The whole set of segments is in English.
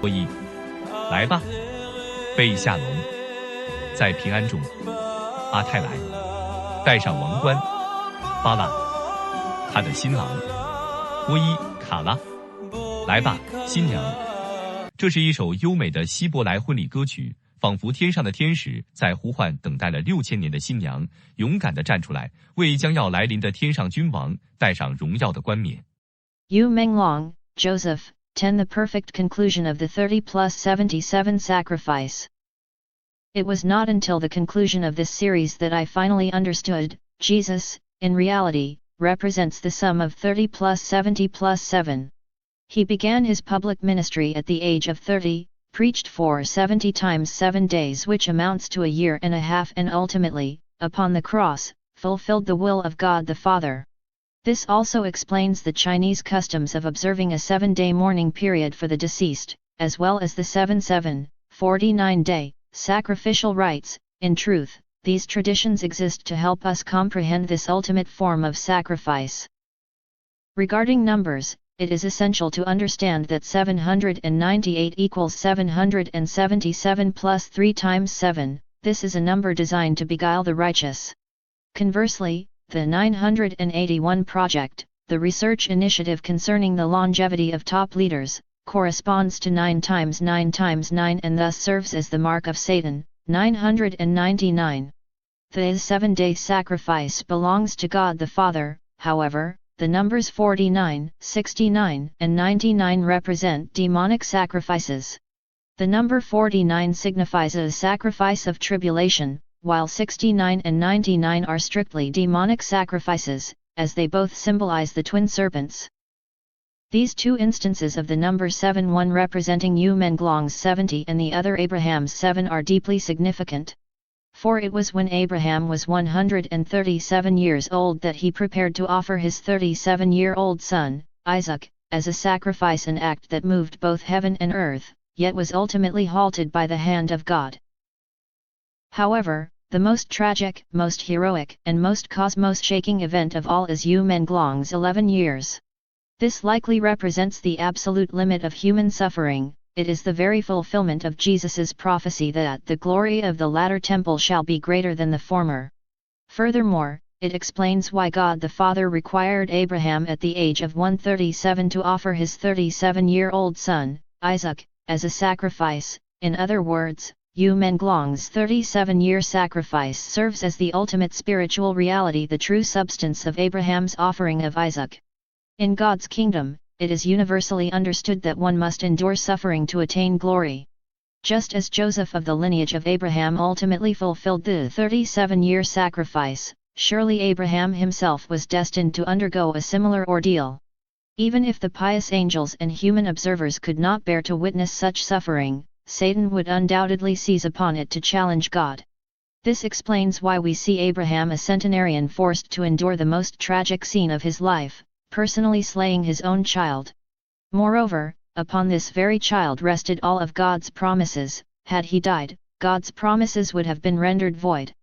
所以，来吧，贝下龙，在平安中，阿泰来，戴上王冠，巴拉，他的新郎，波伊卡拉，来吧，新娘。这是一首优美的希伯来婚礼歌曲，仿佛天上的天使在呼唤等待了6000年的新娘，勇敢地站出来，为将要来临的天上君王戴上荣耀的冠冕。Yu Menglong, Joseph, 10. The perfect conclusion of the 30 plus 77 sacrifice. It was not until the conclusion of this series that I finally understood, Jesus, in reality, represents the sum of 30 plus 70 plus 7. He began his public ministry at the age of 30, preached for 70 times 7 days, which amounts to a year and a half, and ultimately, upon the cross, fulfilled the will of God the Father. This also explains the Chinese customs of observing a 7-day mourning period for the deceased, as well as the 7-7, 49-day, sacrificial rites. In truth, these traditions exist to help us comprehend this ultimate form of sacrifice. Regarding numbers, it is essential to understand that 798 equals 777 plus 3 times 7, this is a number designed to beguile the righteous. Conversely, the 981 Project, the research initiative concerning the longevity of top leaders, corresponds to 9 times 9 times 9 and thus serves as the mark of Satan, 999. The 7-day sacrifice belongs to God the Father. However, the numbers 49, 69, and 99 represent demonic sacrifices. The number 49 signifies a sacrifice of tribulation, while 69 and 99 are strictly demonic sacrifices, as they both symbolize the twin serpents. These two instances of the number 7, one representing Yu Menglong's 70 and the other Abraham's 7, are deeply significant. For it was when Abraham was 137 years old that he prepared to offer his 37-year-old son, Isaac, as a sacrifice, an act that moved both heaven and earth, yet was ultimately halted by the hand of God. However, the most tragic, most heroic, and most cosmos-shaking event of all is Yu Menglong's 11 years. This likely represents the absolute limit of human suffering. It is the very fulfillment of Jesus's prophecy that the glory of the latter temple shall be greater than the former. Furthermore, it explains why God the Father required Abraham at the age of 137 to offer his 37-year-old son, Isaac, as a sacrifice. In other words, Yu Menglong's 37-year sacrifice serves as the ultimate spiritual reality, the true substance of Abraham's offering of Isaac. In God's kingdom, it is universally understood that one must endure suffering to attain glory. Just as Joseph of the lineage of Abraham ultimately fulfilled the 37-year sacrifice, surely Abraham himself was destined to undergo a similar ordeal. Even if the pious angels and human observers could not bear to witness such suffering, Satan would undoubtedly seize upon it to challenge God. This explains why we see Abraham, a centenarian, forced to endure the most tragic scene of his life, personally slaying his own child. Moreover, upon this very child rested all of God's promises. Had he died, God's promises would have been rendered void.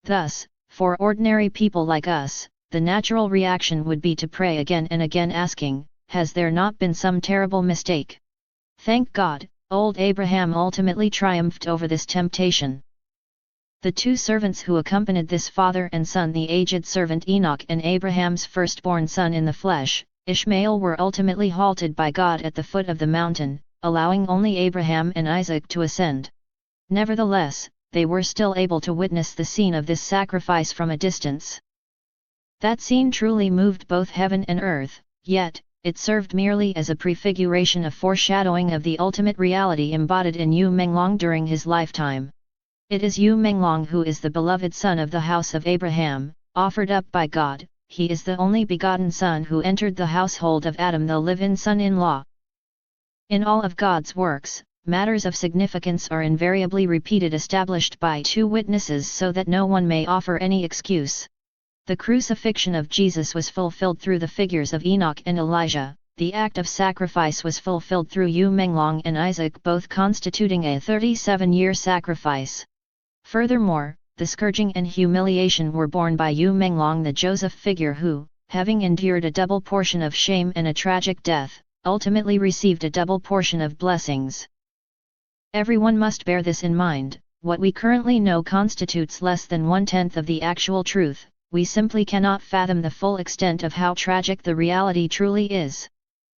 Thus, for ordinary people like us, the natural reaction would be to pray again and again, asking, "Has there not been some terrible mistake?" Thank God, old Abraham ultimately triumphed over this temptation. The two servants who accompanied this father and son, the aged servant Enoch and Abraham's firstborn son in the flesh, Ishmael, were ultimately halted by God at the foot of the mountain, allowing only Abraham and Isaac to ascend. Nevertheless, they were still able to witness the scene of this sacrifice from a distance. That scene truly moved both heaven and earth, yet, it served merely as a prefiguration, a foreshadowing of the ultimate reality embodied in Yu Menglong during his lifetime. It is Yu Menglong who is the beloved son of the house of Abraham, offered up by God. He is the only begotten son who entered the household of Adam, the live-in son-in-law. In all of God's works, matters of significance are invariably repeated, established by two witnesses so that no one may offer any excuse. The crucifixion of Jesus was fulfilled through the figures of Enoch and Elijah. The act of sacrifice was fulfilled through Yu Menglong and Isaac, both constituting a 37-year sacrifice. Furthermore, the scourging and humiliation were borne by Yu Menglong, the Joseph figure who, having endured a double portion of shame and a tragic death, ultimately received a double portion of blessings. Everyone must bear this in mind. What we currently know constitutes less than 1/10 of the actual truth. We simply cannot fathom the full extent of how tragic the reality truly is.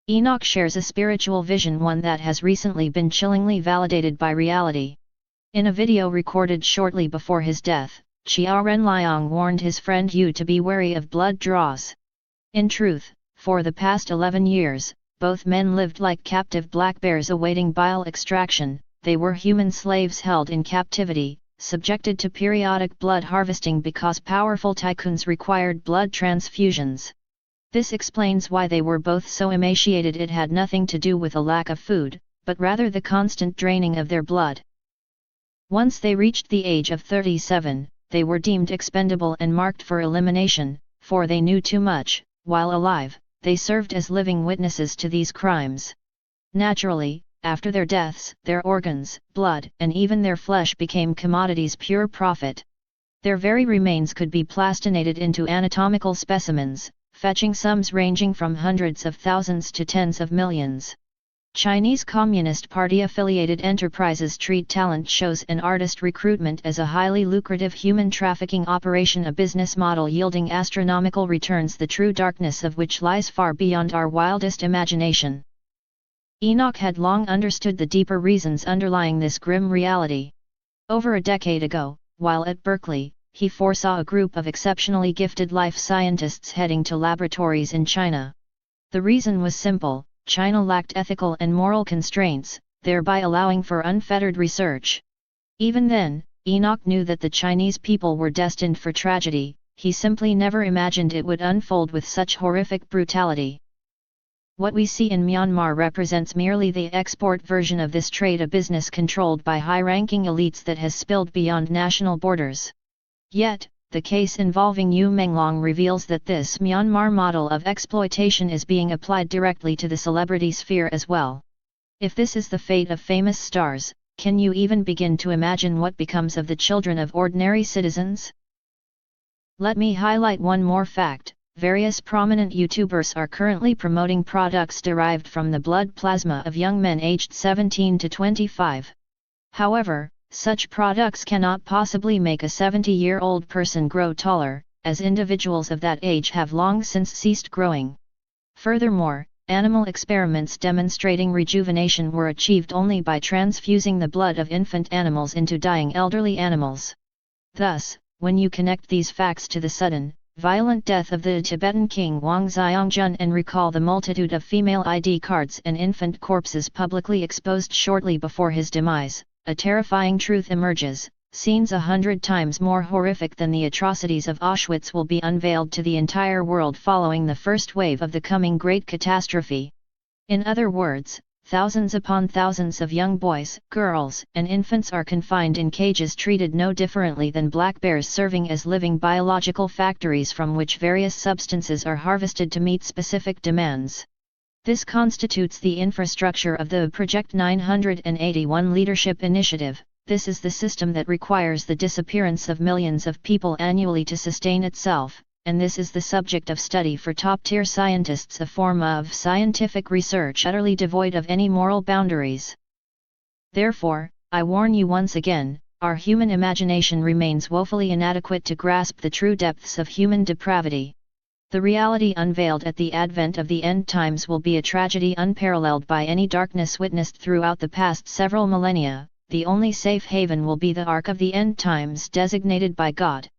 Enoch shares a spiritual vision, one that has recently been chillingly validated by reality. In a video recorded shortly before his death, Xiao Renliang warned his friend Yu to be wary of blood draws. In truth, for the past 11 years, both men lived like captive black bears awaiting bile extraction. They were human slaves held in captivity, subjected to periodic blood harvesting because powerful tycoons required blood transfusions. This explains why they were both so emaciated. It had nothing to do with a lack of food, but rather the constant draining of their blood. Once they reached the age of 37, they were deemed expendable and marked for elimination, for they knew too much. While alive, they served as living witnesses to these crimes. Naturally, after their deaths, their organs, blood, and even their flesh became commodities, pure profit. Their very remains could be plastinated into anatomical specimens, fetching sums ranging from hundreds of thousands to tens of millions. Chinese Communist Party-affiliated enterprises treat talent shows and artist recruitment as a highly lucrative human trafficking operation, a business model yielding astronomical returns, the true darkness of which lies far beyond our wildest imagination. Enoch had long understood the deeper reasons underlying this grim reality. Over a decade ago, while at Berkeley, he foresaw a group of exceptionally gifted life scientists heading to laboratories in China. The reason was simple: China lacked ethical and moral constraints, thereby allowing for unfettered research. Even then, Enoch knew that the Chinese people were destined for tragedy. He simply never imagined it would unfold with such horrific brutality. What we see in Myanmar represents merely the export version of this trade, a business controlled by high-ranking elites that has spilled beyond national borders. Yet, the case involving Yu Menglong reveals that this Myanmar model of exploitation is being applied directly to the celebrity sphere as well. If this is the fate of famous stars, can you even begin to imagine what becomes of the children of ordinary citizens? Let me highlight one more fact. Various prominent YouTubers are currently promoting products derived from the blood plasma of young men aged 17 to 25. However, such products cannot possibly make a 70-year-old person grow taller, as individuals of that age have long since ceased growing. Furthermore, animal experiments demonstrating rejuvenation were achieved only by transfusing the blood of infant animals into dying elderly animals. Thus, when you connect these facts to the sudden, violent death of the Tibetan king Wang Xiangjun and recall the multitude of female ID cards and infant corpses publicly exposed shortly before his demise, a terrifying truth emerges: scenes 100 times more horrific than the atrocities of Auschwitz will be unveiled to the entire world following the first wave of the coming great catastrophe. In other words, thousands upon thousands of young boys, girls, and infants are confined in cages, treated no differently than black bears, serving as living biological factories from which various substances are harvested to meet specific demands. This constitutes the infrastructure of the Project 981 leadership initiative. This is the system that requires the disappearance of millions of people annually to sustain itself, and this is the subject of study for top-tier scientists, a form of scientific research utterly devoid of any moral boundaries. Therefore, I warn you once again, our human imagination remains woefully inadequate to grasp the true depths of human depravity. The reality unveiled at the advent of the end times will be a tragedy unparalleled by any darkness witnessed throughout the past several millennia. The only safe haven will be the Ark of the end times designated by God.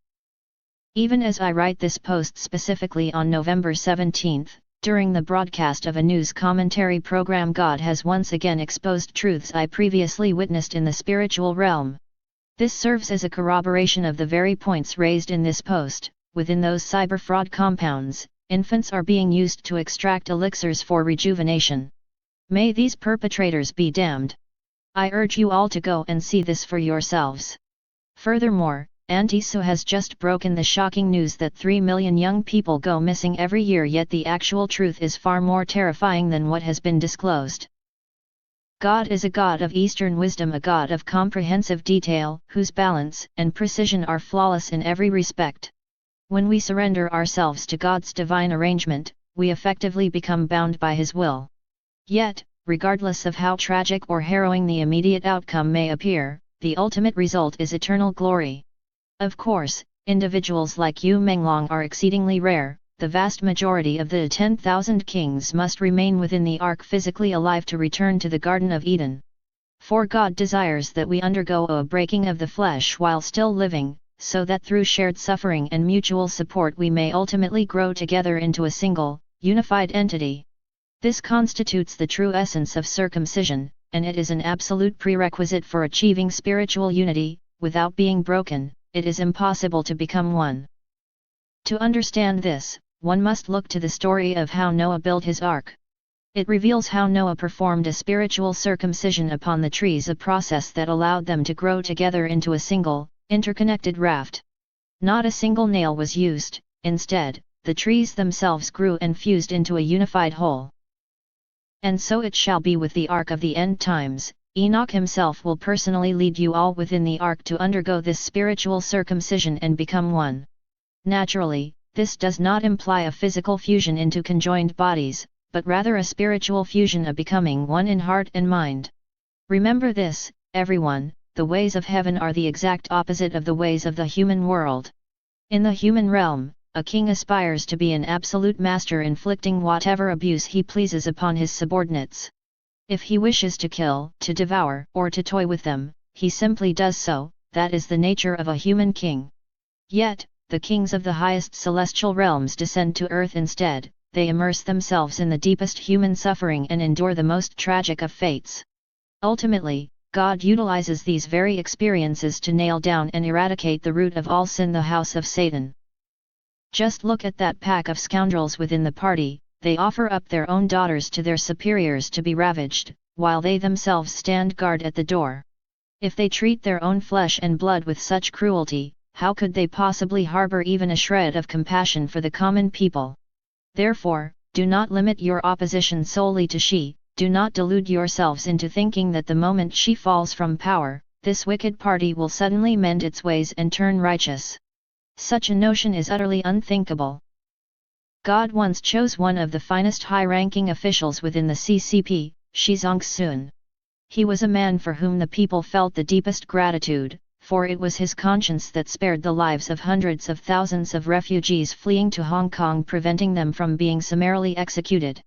Even as I write this post specifically on November 17, during the broadcast of a news commentary program, God has once again exposed truths I previously witnessed in the spiritual realm. This serves as a corroboration of the very points raised in this post. Within those cyber fraud compounds, infants are being used to extract elixirs for rejuvenation. May these perpetrators be damned. I urge you all to go and see this for yourselves. Furthermore, Antisu has just broken the shocking news that 3 million young people go missing every year, yet the actual truth is far more terrifying than what has been disclosed. God is a God of Eastern wisdom, a God of comprehensive detail, whose balance and precision are flawless in every respect. When we surrender ourselves to God's divine arrangement, we effectively become bound by His will. Yet, regardless of how tragic or harrowing the immediate outcome may appear, the ultimate result is eternal glory. Of course, individuals like Yu Menglong are exceedingly rare. The vast majority of the 10,000 kings must remain within the ark physically alive to return to the Garden of Eden. For God desires that we undergo a breaking of the flesh while still living, so that through shared suffering and mutual support we may ultimately grow together into a single, unified entity. This constitutes the true essence of circumcision, and it is an absolute prerequisite for achieving spiritual unity. Without being broken, it is impossible to become one. To understand this, one must look to the story of how Noah built his ark. It reveals how Noah performed a spiritual circumcision upon the trees, a process that allowed them to grow together into a single, interconnected raft. Not a single nail was used, instead, the trees themselves grew and fused into a unified whole. And so it shall be with the ark of the end times. Enoch himself will personally lead you all within the ark to undergo this spiritual circumcision and become one. Naturally, this does not imply a physical fusion into conjoined bodies, but rather a spiritual fusion, a becoming one in heart and mind. Remember this, everyone, the ways of heaven are the exact opposite of the ways of the human world. In the human realm, a king aspires to be an absolute master, inflicting whatever abuse he pleases upon his subordinates. If he wishes to kill, to devour, or to toy with them, he simply does so. That is the nature of a human king. Yet, the kings of the highest celestial realms descend to earth instead. They immerse themselves in the deepest human suffering and endure the most tragic of fates. Ultimately, God utilizes these very experiences to nail down and eradicate the root of all sin, the house of Satan. Just look at that pack of scoundrels within the party. They offer up their own daughters to their superiors to be ravaged, while they themselves stand guard at the door. If they treat their own flesh and blood with such cruelty, how could they possibly harbor even a shred of compassion for the common people? Therefore, do not limit your opposition solely to she. Do not delude yourselves into thinking that the moment she falls from power, this wicked party will suddenly mend its ways and turn righteous. Such a notion is utterly unthinkable. God once chose one of the finest high-ranking officials within the CCP, Shi Zongsun. He was a man for whom the people felt the deepest gratitude, for it was his conscience that spared the lives of hundreds of thousands of refugees fleeing to Hong Kong, preventing them from being summarily executed.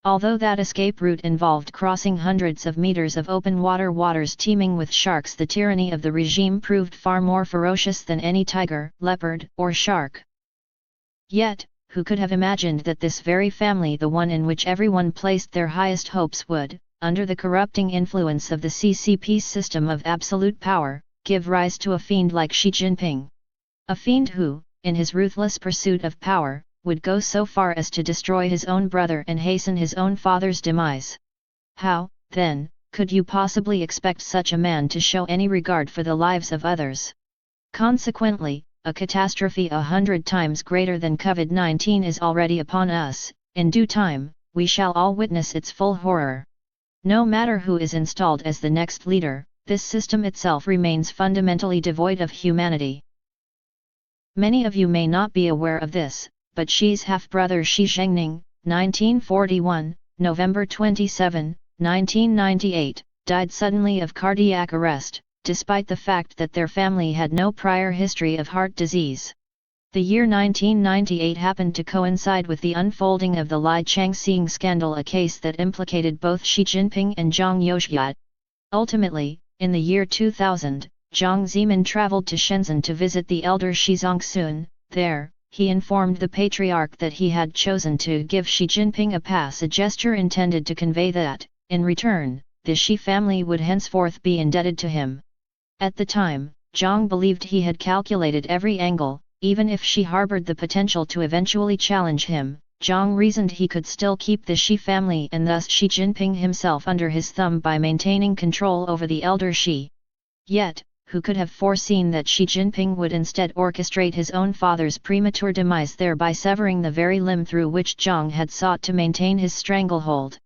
Although that escape route involved crossing hundreds of meters of open waters teeming with sharks, the tyranny of the regime proved far more ferocious than any tiger, leopard, or shark. Yet, who could have imagined that this very family, the one in which everyone placed their highest hopes, would, under the corrupting influence of the CCP's system of absolute power, give rise to a fiend like Xi Jinping? A fiend who, in his ruthless pursuit of power, would go so far as to destroy his own brother and hasten his own father's demise. How, then, could you possibly expect such a man to show any regard for the lives of others? Consequently, a catastrophe 100 times greater than COVID-19 is already upon us. In due time, we shall all witness its full horror. No matter who is installed as the next leader, this system itself remains fundamentally devoid of humanity. Many of you may not be aware of this, but Xi's half-brother Xi Zhengning, 1941, November 27, 1998, died suddenly of cardiac arrest, despite the fact that their family had no prior history of heart disease. The year 1998 happened to coincide with the unfolding of the Li Changxing scandal, a case that implicated both Xi Jinping and Zhang Youxia. Ultimately, in the year 2000, Jiang Zemin traveled to Shenzhen to visit the elder Shi Zongsun. There, he informed the patriarch that he had chosen to give Xi Jinping a pass, a gesture intended to convey that, in return, the Xi family would henceforth be indebted to him. At the time, Jiang believed he had calculated every angle. Even if Xi harbored the potential to eventually challenge him, Jiang reasoned he could still keep the Xi family and thus Xi Jinping himself under his thumb by maintaining control over the elder Xi. Yet, who could have foreseen that Xi Jinping would instead orchestrate his own father's premature demise, thereby severing the very limb through which Jiang had sought to maintain his stranglehold?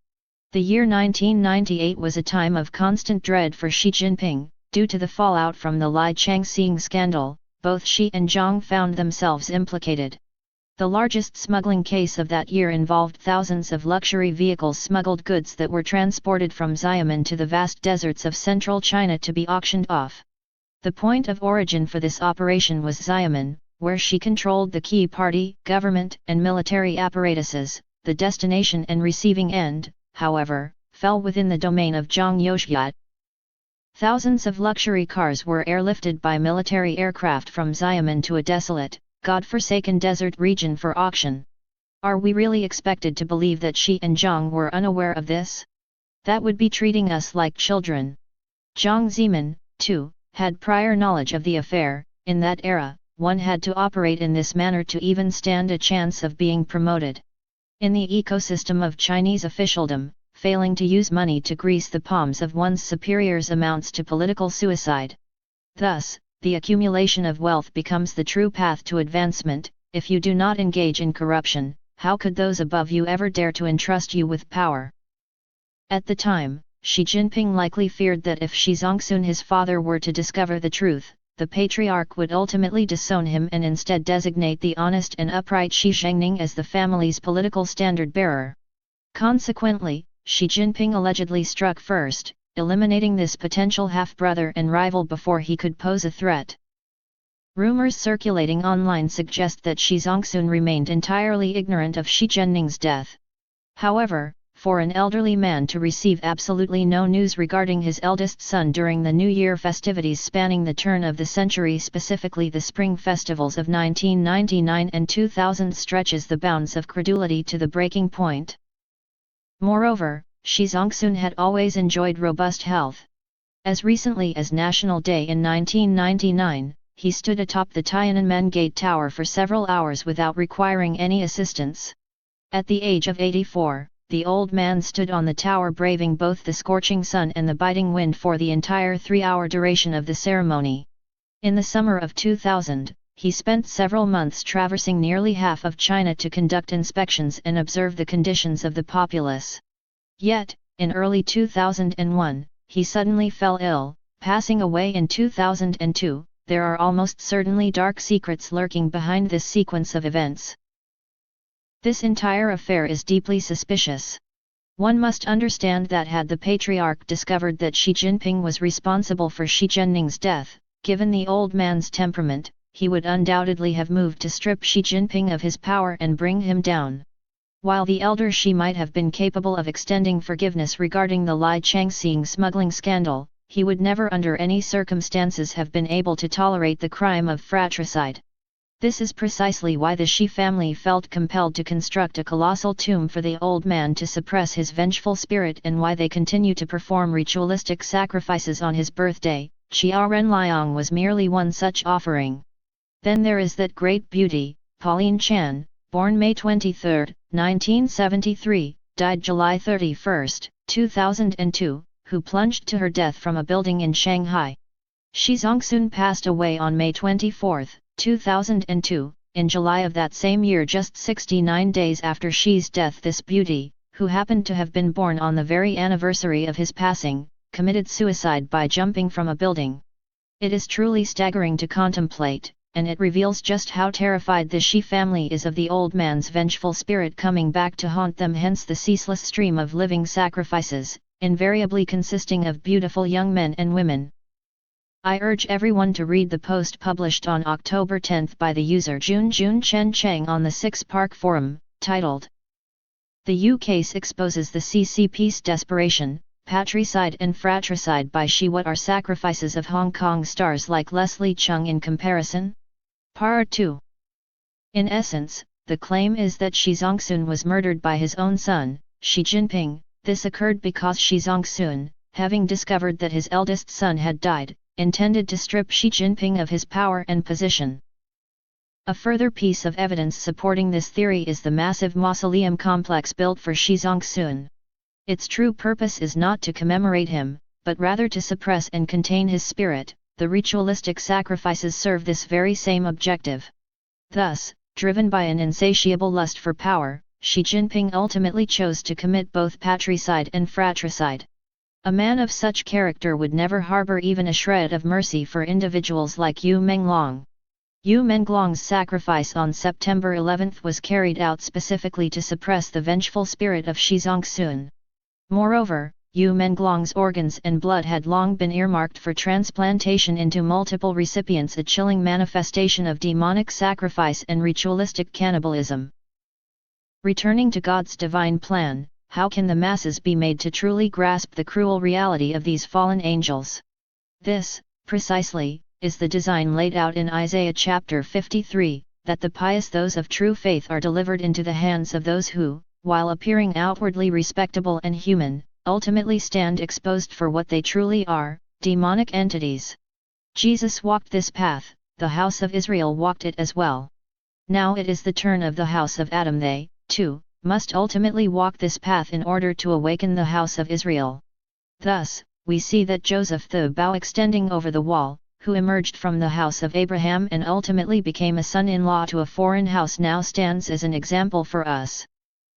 The year 1998 was a time of constant dread for Xi Jinping. Due to the fallout from the Li Changxing scandal, both Xi and Jiang found themselves implicated. The largest smuggling case of that year involved thousands of luxury vehicles smuggled goods that were transported from Xiamen to the vast deserts of central China to be auctioned off. The point of origin for this operation was Xiamen, where she controlled the key party, government and military apparatuses. The destination and receiving end, however, fell within the domain of Zhang Youxiat. Thousands of luxury cars were airlifted by military aircraft from Xiamen to a desolate, God-forsaken desert region for auction. Are we really expected to believe that she and Zhang were unaware of this? That would be treating us like children. Zhang Zimin, too, had prior knowledge of the affair. In that era, one had to operate in this manner to even stand a chance of being promoted. In the ecosystem of Chinese officialdom, failing to use money to grease the palms of one's superiors amounts to political suicide. Thus, the accumulation of wealth becomes the true path to advancement. If you do not engage in corruption, how could those above you ever dare to entrust you with power? At the time, Xi Jinping likely feared that if Shi Zongxun, his father, were to discover the truth, the patriarch would ultimately disown him and instead designate the honest and upright Shi Zhengning as the family's political standard-bearer. Consequently, Xi Jinping allegedly struck first, eliminating this potential half-brother and rival before he could pose a threat. Rumors circulating online suggest that Shi Zongxun remained entirely ignorant of Shi Zhengning's death. However, for an elderly man to receive absolutely no news regarding his eldest son during the New Year festivities spanning the turn of the century, specifically the spring festivals of 1999 and 2000, stretches the bounds of credulity to the breaking point. Moreover, Shi Zongxun had always enjoyed robust health. As recently as National Day in 1999, he stood atop the Tiananmen Gate Tower for several hours without requiring any assistance. At the age of 84, the old man stood on the tower braving both the scorching sun and the biting wind for the entire 3-hour duration of the ceremony. In the summer of 2000, he spent several months traversing nearly half of China to conduct inspections and observe the conditions of the populace. Yet, in early 2001, he suddenly fell ill, passing away in 2002. There are almost certainly dark secrets lurking behind this sequence of events. This entire affair is deeply suspicious. One must understand that had the patriarch discovered that Xi Jinping was responsible for Shi Zhengning's death, given the old man's temperament, he would undoubtedly have moved to strip Xi Jinping of his power and bring him down. While the elder Xi might have been capable of extending forgiveness regarding the Lai Changxing smuggling scandal, he would never under any circumstances have been able to tolerate the crime of fratricide. This is precisely why the Xi family felt compelled to construct a colossal tomb for the old man to suppress his vengeful spirit, and why they continue to perform ritualistic sacrifices on his birthday. Xia Renliang was merely one such offering. Then there is that great beauty, Pauline Chan, born May 23, 1973, died July 31, 2002, who plunged to her death from a building in Shanghai. Shi Zongxun passed away on May 24, 2002, in July of that same year, just 69 days after Xi's death. This beauty, who happened to have been born on the very anniversary of his passing, committed suicide by jumping from a building. It is truly staggering to contemplate, and it reveals just how terrified the Xi family is of the old man's vengeful spirit coming back to haunt them, hence the ceaseless stream of living sacrifices, invariably consisting of beautiful young men and women. I urge everyone to read the post published on October 10 by the user Jun Chen Cheng on the Six Park Forum, titled "The Yu Case Exposes the CCP's Desperation, Patricide and Fratricide by Xi. What are sacrifices of Hong Kong stars like Leslie Cheung in comparison?" Part 2. In essence, the claim is that Shi Zongxun was murdered by his own son, Xi Jinping. This occurred because Shi Zongxun, having discovered that his eldest son had died, intended to strip Xi Jinping of his power and position. A further piece of evidence supporting this theory is the massive mausoleum complex built for Shi Zongxun. Its true purpose is not to commemorate him, but rather to suppress and contain his spirit. The ritualistic sacrifices serve this very same objective. Thus, driven by an insatiable lust for power, Xi Jinping ultimately chose to commit both patricide and fratricide. A man of such character would never harbor even a shred of mercy for individuals like Yu Menglong. Yu Menglong's sacrifice on September 11 was carried out specifically to suppress the vengeful spirit of Shizongsun. Moreover, Yu Menglong's organs and blood had long been earmarked for transplantation into multiple recipients, a chilling manifestation of demonic sacrifice and ritualistic cannibalism. Returning to God's divine plan, how can the masses be made to truly grasp the cruel reality of these fallen angels? This, precisely, is the design laid out in Isaiah chapter 53, that the pious, those of true faith, are delivered into the hands of those who, while appearing outwardly respectable and human, ultimately stand exposed for what they truly are, demonic entities. Jesus walked this path, the house of Israel walked it as well. Now it is the turn of the house of Adam. They, too, must ultimately walk this path in order to awaken the house of Israel. Thus, we see that Joseph, the bow extending over the wall, who emerged from the house of Abraham and ultimately became a son-in-law to a foreign house, now stands as an example for us.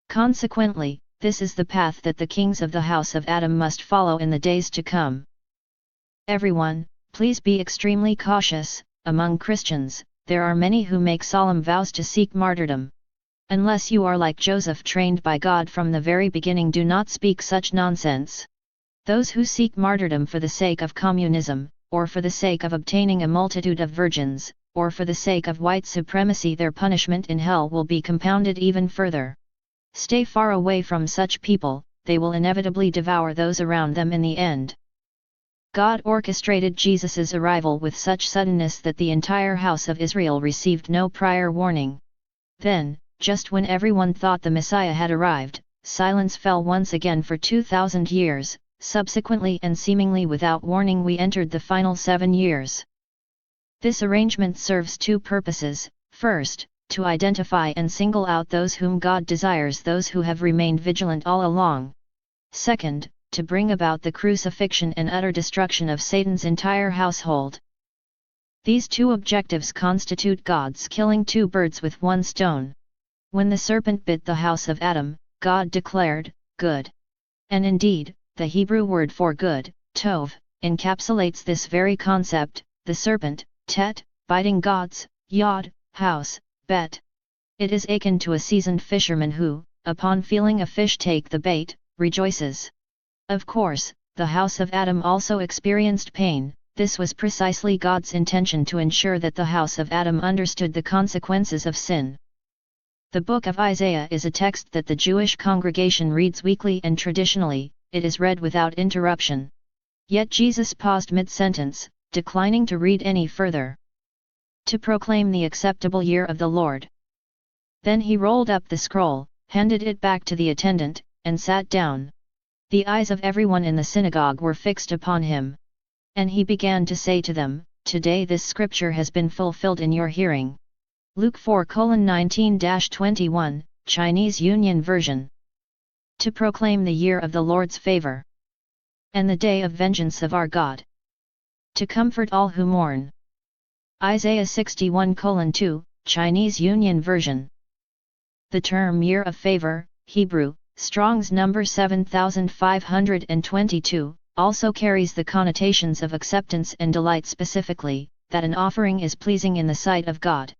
Consequently, this is the path that the kings of the house of Adam must follow in the days to come. Everyone, please be extremely cautious. Among Christians, there are many who make solemn vows to seek martyrdom. Unless you are like Joseph, trained by God from the very beginning, do not speak such nonsense. Those who seek martyrdom for the sake of communism, or for the sake of obtaining a multitude of virgins, or for the sake of white supremacy, their punishment in hell will be compounded even further. Stay far away from such people, they will inevitably devour those around them in the end. God orchestrated Jesus' arrival with such suddenness that the entire house of Israel received no prior warning. Then, just when everyone thought the Messiah had arrived, silence fell once again for 2,000 years. Subsequently and seemingly without warning, we entered the final 7 years. This arrangement serves two purposes: first, to identify and single out those whom God desires, those who have remained vigilant all along. Second, to bring about the crucifixion and utter destruction of Satan's entire household. These two objectives constitute God's killing two birds with one stone. When the serpent bit the house of Adam, God declared, "Good." And indeed, the Hebrew word for good, tov, encapsulates this very concept. The serpent, tet, biting God's, yod, house, bet. It is akin to a seasoned fisherman who, upon feeling a fish take the bait, rejoices. Of course, the house of Adam also experienced pain. This was precisely God's intention, to ensure that the house of Adam understood the consequences of sin. The book of Isaiah is a text that the Jewish congregation reads weekly, and traditionally, it is read without interruption. Yet Jesus paused mid-sentence, declining to read any further. To proclaim the acceptable year of the Lord. Then he rolled up the scroll, handed it back to the attendant, and sat down. The eyes of everyone in the synagogue were fixed upon him. And he began to say to them, "Today this scripture has been fulfilled in your hearing." Luke 4:19-21, Chinese Union Version. To proclaim the year of the Lord's favor. And the day of vengeance of our God. To comfort all who mourn. Isaiah 61:2, Chinese Union Version. The term year of favor, Hebrew, Strong's number 7522, also carries the connotations of acceptance and delight, specifically, that an offering is pleasing in the sight of God.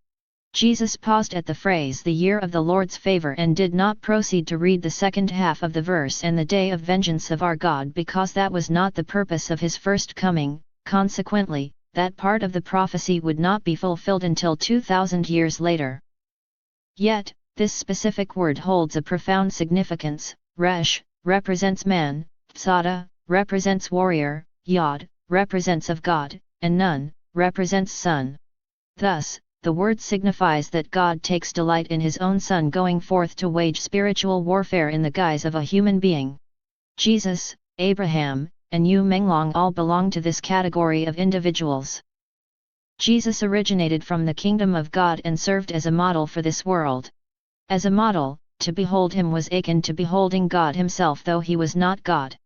Jesus paused at the phrase "the year of the Lord's favor" and did not proceed to read the second half of the verse "and the day of vengeance of our God," because that was not the purpose of his first coming. Consequently, that part of the prophecy would not be fulfilled until 2,000 years later. Yet, this specific word holds a profound significance. Resh represents man, Tzada represents warrior, Yod represents of God, and Nun represents son. Thus, the word signifies that God takes delight in his own Son going forth to wage spiritual warfare in the guise of a human being. Jesus, Abraham, and Yu Menglong all belong to this category of individuals. Jesus originated from the kingdom of God and served as a model for this world. As a model, to behold him was akin to beholding God himself, though he was not God.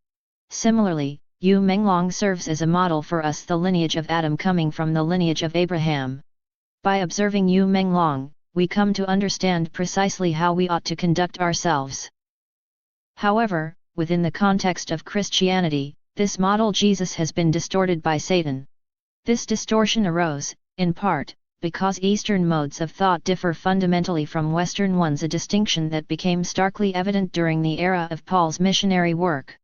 Similarly, Yu Menglong serves as a model for us, the lineage of Adam coming from the lineage of Abraham. By observing Yu Menglong, we come to understand precisely how we ought to conduct ourselves. However, within the context of Christianity, this model Jesus has been distorted by Satan. This distortion arose, in part, because Eastern modes of thought differ fundamentally from Western ones, a distinction that became starkly evident during the era of Paul's missionary work.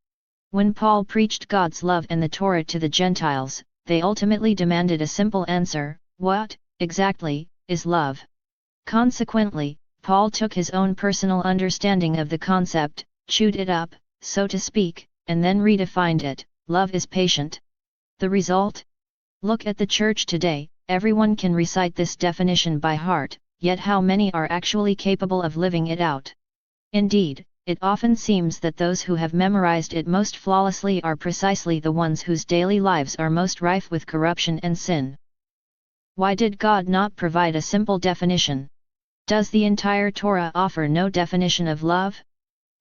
When Paul preached God's love and the Torah to the Gentiles, they ultimately demanded a simple answer: what, exactly, is love? Consequently, Paul took his own personal understanding of the concept, chewed it up, so to speak, and then redefined it: love is patient. The result? Look at the church today. Everyone can recite this definition by heart, yet how many are actually capable of living it out? Indeed, it often seems that those who have memorized it most flawlessly are precisely the ones whose daily lives are most rife with corruption and sin. Why did God not provide a simple definition? Does the entire Torah offer no definition of love?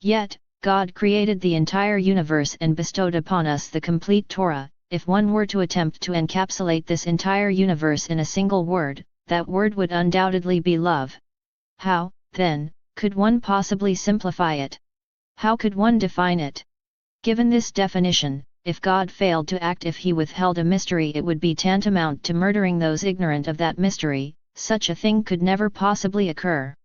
Yet, God created the entire universe and bestowed upon us the complete Torah. If one were to attempt to encapsulate this entire universe in a single word, that word would undoubtedly be love. How, then, could one possibly simplify it? How could one define it? Given this definition, if God failed to act, if he withheld a mystery, it would be tantamount to murdering those ignorant of that mystery. Such a thing could never possibly occur.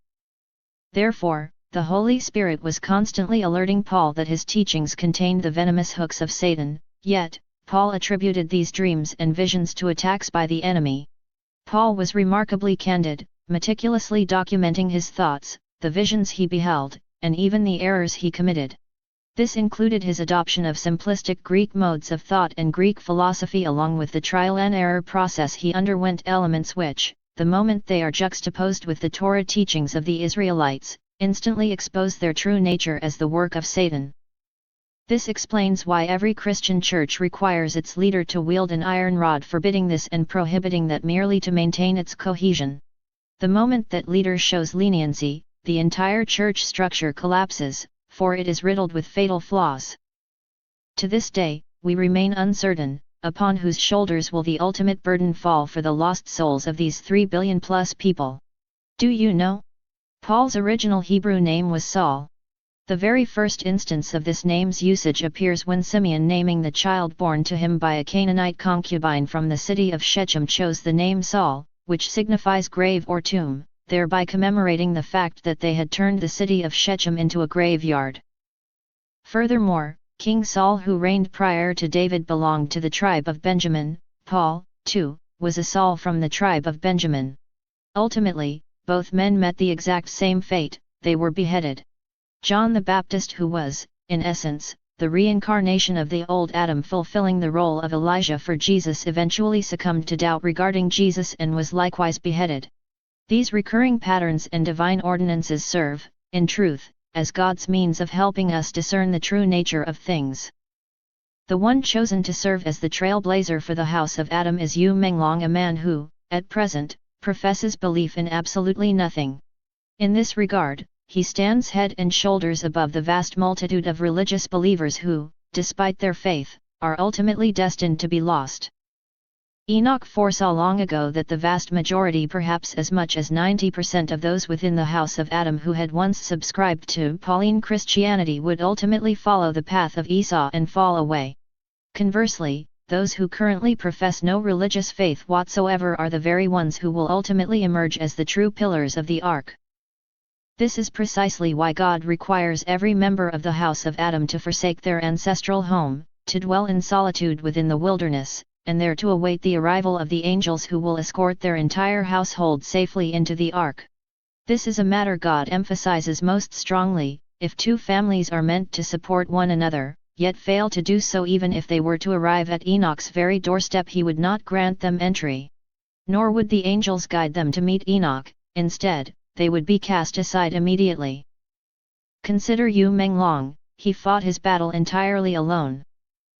Therefore, the Holy Spirit was constantly alerting Paul that his teachings contained the venomous hooks of Satan, yet, Paul attributed these dreams and visions to attacks by the enemy. Paul was remarkably candid, meticulously documenting his thoughts, the visions he beheld, and even the errors he committed. This included his adoption of simplistic Greek modes of thought and Greek philosophy, along with the trial and error process he underwent, elements which, the moment they are juxtaposed with the Torah teachings of the Israelites, instantly expose their true nature as the work of Satan. This explains why every Christian church requires its leader to wield an iron rod forbidding this and prohibiting that merely to maintain its cohesion. The moment that leader shows leniency, the entire church structure collapses, for it is riddled with fatal flaws. To this day, we remain uncertain, upon whose shoulders will the ultimate burden fall for the lost souls of these 3 billion plus people. Do you know? Paul's original Hebrew name was Saul. The very first instance of this name's usage appears when Simeon, naming the child born to him by a Canaanite concubine from the city of Shechem, chose the name Saul, which signifies grave or tomb, thereby commemorating the fact that they had turned the city of Shechem into a graveyard. Furthermore, King Saul, who reigned prior to David, belonged to the tribe of Benjamin. Paul, too, was a Saul from the tribe of Benjamin. Ultimately, both men met the exact same fate: they were beheaded. John the Baptist, who was, in essence, the reincarnation of the old Adam fulfilling the role of Elijah for Jesus, eventually succumbed to doubt regarding Jesus and was likewise beheaded. These recurring patterns and divine ordinances serve, in truth, as God's means of helping us discern the true nature of things. The one chosen to serve as the trailblazer for the house of Adam is Yu Menglong, a man who, at present, professes belief in absolutely nothing. In this regard, he stands head and shoulders above the vast multitude of religious believers who, despite their faith, are ultimately destined to be lost. Enoch foresaw long ago that the vast majority, perhaps as much as 90% of those within the house of Adam who had once subscribed to Pauline Christianity, would ultimately follow the path of Esau and fall away. Conversely, those who currently profess no religious faith whatsoever are the very ones who will ultimately emerge as the true pillars of the ark. This is precisely why God requires every member of the house of Adam to forsake their ancestral home, to dwell in solitude within the wilderness, and there to await the arrival of the angels who will escort their entire household safely into the ark. This is a matter God emphasizes most strongly: if two families are meant to support one another, yet fail to do so, even if they were to arrive at Enoch's very doorstep, he would not grant them entry. Nor would the angels guide them to meet Enoch; instead, they would be cast aside immediately. Consider Yu Menglong. He fought his battle entirely alone.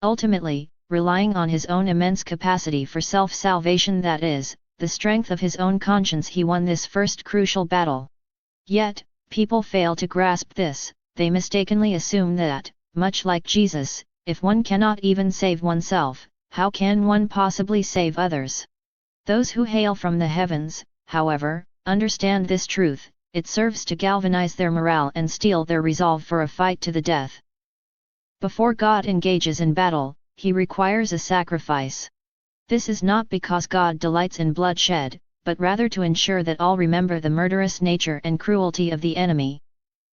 Ultimately, relying on his own immense capacity for self-salvation, that is, the strength of his own conscience, he won this first crucial battle. Yet, people fail to grasp this. They mistakenly assume that, much like Jesus, if one cannot even save oneself, how can one possibly save others? Those who hail from the heavens, however, understand this truth. It serves to galvanize their morale and steel their resolve for a fight to the death. Before God engages in battle, he requires a sacrifice. This is not because God delights in bloodshed, but rather to ensure that all remember the murderous nature and cruelty of the enemy.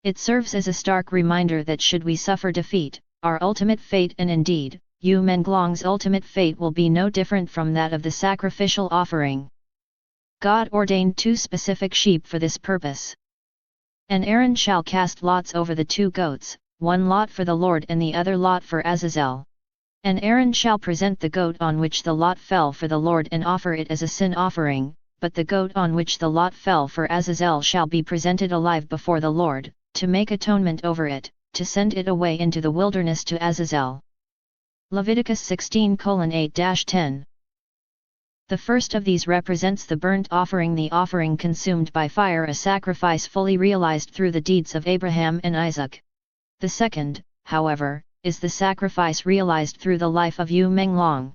It serves as a stark reminder that should we suffer defeat, our ultimate fate, and indeed, Yu Menglong's ultimate fate, will be no different from that of the sacrificial offering. God ordained 2 specific sheep for this purpose. And Aaron shall cast lots over the 2 goats, one lot for the Lord and the other lot for Azazel. And Aaron shall present the goat on which the lot fell for the Lord and offer it as a sin offering, but the goat on which the lot fell for Azazel shall be presented alive before the Lord, to make atonement over it, to send it away into the wilderness to Azazel. Leviticus 16:8-10. The first of these represents the burnt offering, the offering consumed by fire, a sacrifice fully realized through the deeds of Abraham and Isaac. The second, however, is the sacrifice realized through the life of Yu Menglong.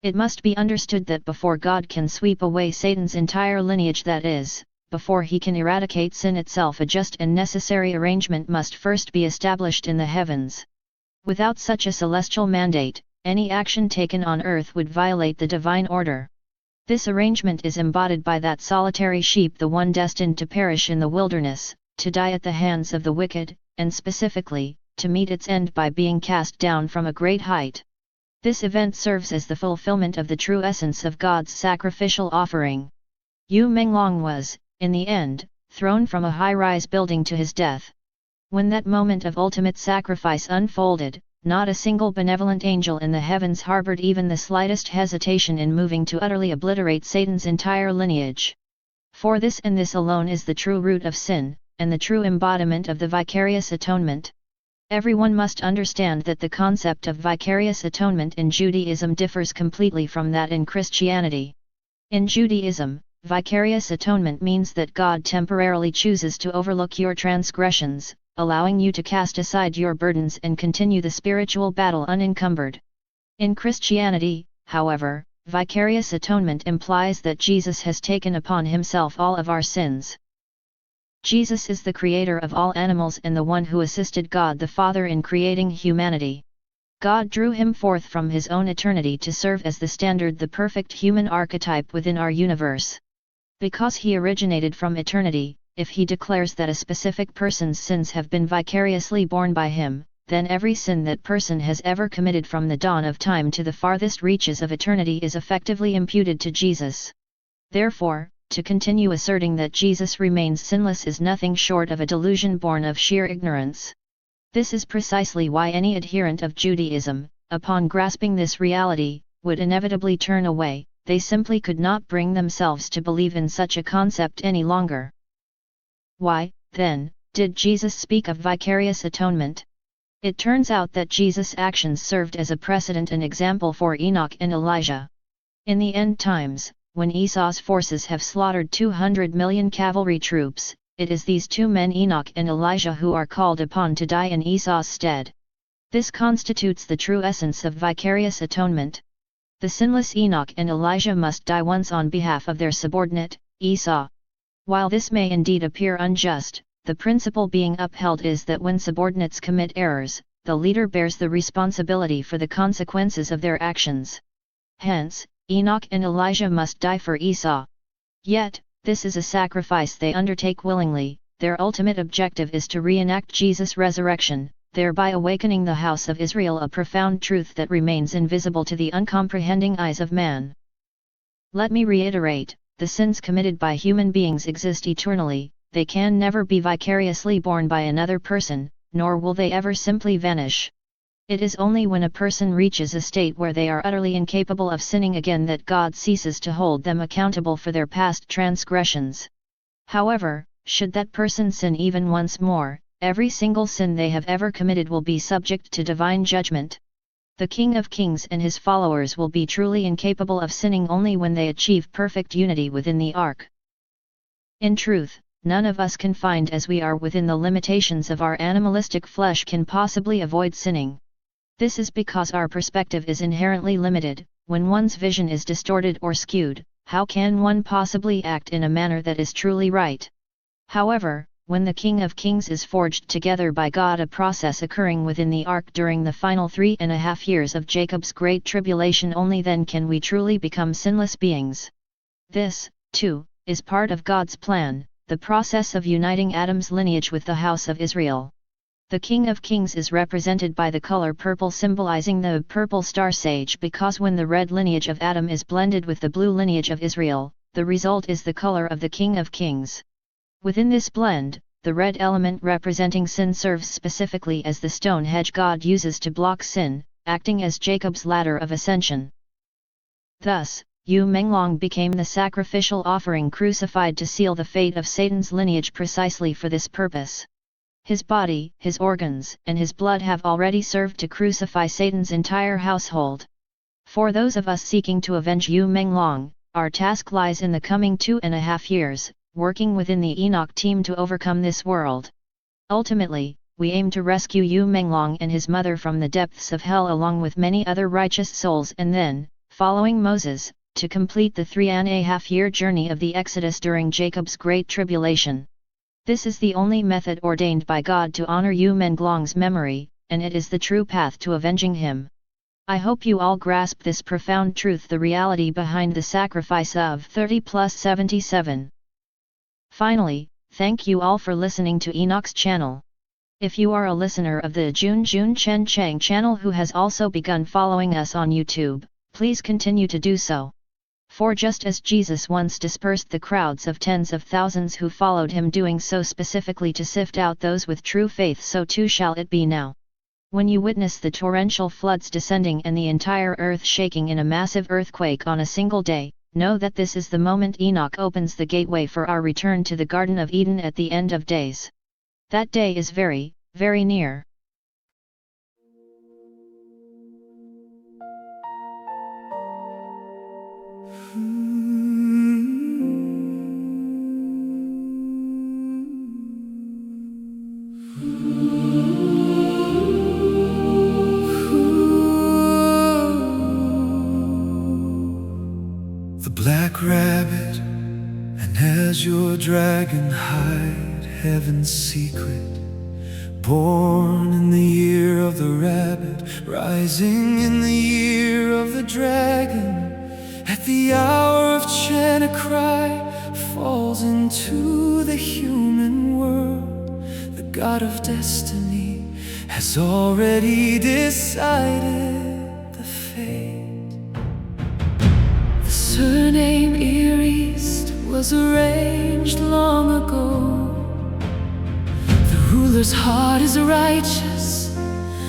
It must be understood that before God can sweep away Satan's entire lineage, that is, before he can eradicate sin itself, a just and necessary arrangement must first be established in the heavens. Without such a celestial mandate, any action taken on earth would violate the divine order. This arrangement is embodied by that solitary sheep, the one destined to perish in the wilderness, to die at the hands of the wicked, and specifically, to meet its end by being cast down from a great height. This event serves as the fulfillment of the true essence of God's sacrificial offering. Yu Menglong was, in the end, thrown from a high-rise building to his death. When that moment of ultimate sacrifice unfolded, not a single benevolent angel in the heavens harbored even the slightest hesitation in moving to utterly obliterate Satan's entire lineage. For this and this alone is the true root of sin, and the true embodiment of the vicarious atonement. Everyone must understand that the concept of vicarious atonement in Judaism differs completely from that in Christianity. In Judaism, vicarious atonement means that God temporarily chooses to overlook your transgressions, allowing you to cast aside your burdens and continue the spiritual battle unencumbered. In Christianity, however, vicarious atonement implies that Jesus has taken upon himself all of our sins. Jesus is the creator of all animals and the one who assisted God the Father in creating humanity. God drew him forth from his own eternity to serve as the standard, the perfect human archetype within our universe. Because he originated from eternity, if he declares that a specific person's sins have been vicariously borne by him, then every sin that person has ever committed from the dawn of time to the farthest reaches of eternity is effectively imputed to Jesus. Therefore, to continue asserting that Jesus remains sinless is nothing short of a delusion born of sheer ignorance. This is precisely why any adherent of Judaism, upon grasping this reality, would inevitably turn away. They simply could not bring themselves to believe in such a concept any longer. Why, then, did Jesus speak of vicarious atonement? It turns out that Jesus' actions served as a precedent and example for Enoch and Elijah. In the end times, when Esau's forces have slaughtered 200 million cavalry troops, it is these 2 men, Enoch and Elijah, who are called upon to die in Esau's stead. This constitutes the true essence of vicarious atonement. The sinless Enoch and Elijah must die once on behalf of their subordinate, Esau. While this may indeed appear unjust, the principle being upheld is that when subordinates commit errors, the leader bears the responsibility for the consequences of their actions. Hence, Enoch and Elijah must die for Esau. Yet, this is a sacrifice they undertake willingly. Their ultimate objective is to reenact Jesus' resurrection, thereby awakening the house of Israel, a profound truth that remains invisible to the uncomprehending eyes of man. Let me reiterate, the sins committed by human beings exist eternally, they can never be vicariously borne by another person, nor will they ever simply vanish. It is only when a person reaches a state where they are utterly incapable of sinning again that God ceases to hold them accountable for their past transgressions. However, should that person sin even once more, every single sin they have ever committed will be subject to divine judgment. The King of Kings and his followers will be truly incapable of sinning only when they achieve perfect unity within the Ark. In truth, none of us confined as we are within the limitations of our animalistic flesh can possibly avoid sinning. This is because our perspective is inherently limited. When one's vision is distorted or skewed, how can one possibly act in a manner that is truly right? However, when the King of Kings is forged together by God, a process occurring within the Ark during the final 3.5 years of Jacob's great tribulation, only then can we truly become sinless beings. This, too, is part of God's plan, the process of uniting Adam's lineage with the house of Israel. The King of Kings is represented by the color purple, symbolizing the purple star sage, because when the red lineage of Adam is blended with the blue lineage of Israel, the result is the color of the King of Kings. Within this blend, the red element representing sin serves specifically as the stone hedge God uses to block sin, acting as Jacob's ladder of ascension. Thus, Yu Menglong became the sacrificial offering crucified to seal the fate of Satan's lineage precisely for this purpose. His body, his organs, and his blood have already served to crucify Satan's entire household. For those of us seeking to avenge Yu Menglong, our task lies in the coming 2.5 years, working within the Enoch team to overcome this world. Ultimately, we aim to rescue Yu Menglong and his mother from the depths of hell along with many other righteous souls, and then, following Moses, to complete the 3.5-year journey of the Exodus during Jacob's Great Tribulation. This is the only method ordained by God to honor Yu Menglong's memory, and it is the true path to avenging him. I hope you all grasp this profound truth, the reality behind the sacrifice of 30+77. Finally, thank you all for listening to Enoch's channel. If you are a listener of the Jun Chen Chang channel who has also begun following us on YouTube, please continue to do so. For just as Jesus once dispersed the crowds of tens of thousands who followed him, doing so specifically to sift out those with true faith, so too shall it be now. When you witness the torrential floods descending and the entire earth shaking in a massive earthquake on a single day, know that this is the moment Enoch opens the gateway for our return to the Garden of Eden at the end of days. That day is very, very near. The black rabbit, and as your dragon hide heaven's secret, born in the year of the rabbit, rising in the year of the dragon, at the hour of China cry, falls into the human world. The God of destiny has already decided the fate. The surname Earest was arranged long ago. The ruler's heart is righteous,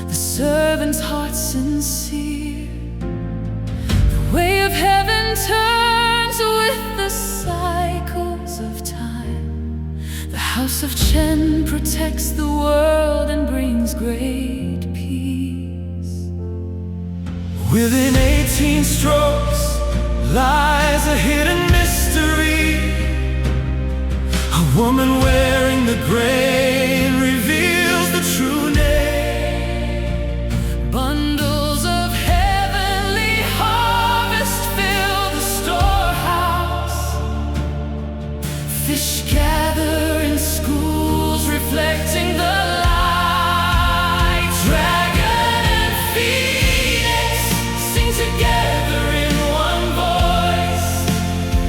the servant's heart sincere. The way of heaven turns with the cycles of time. The house of Chen protects the world and brings great peace. Within 18 strokes lies a hidden mystery. A woman wearing the grain reveals the true name. Bundles of heavenly harvest fill the storehouse. Fish gather in schools reflecting the light. Dragon and phoenix sing together in one voice.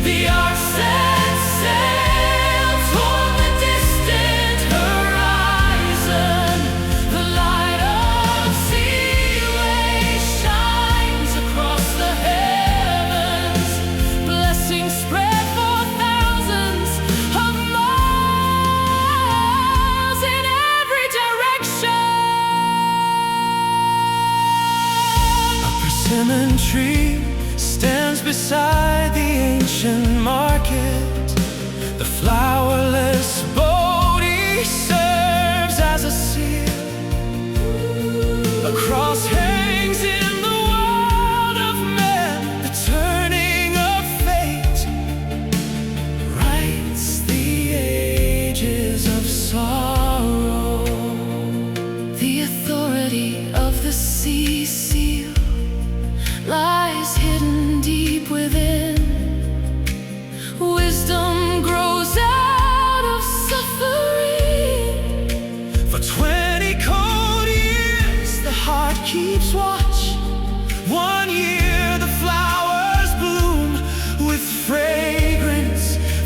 The ark set sail toward the distant horizon.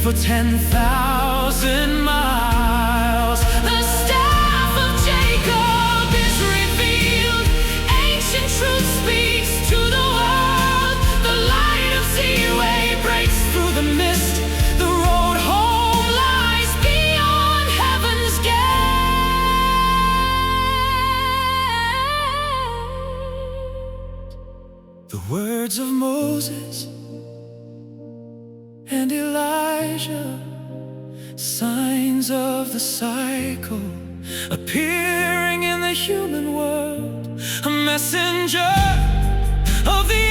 for 10,000 miles. The staff of Jacob is revealed. Ancient truth speaks to the world. The light of Ziwei breaks through the mist. The road home lies beyond heaven's gate. The words of Moses and Elijah, signs of the cycle appearing in the human world, a messenger of the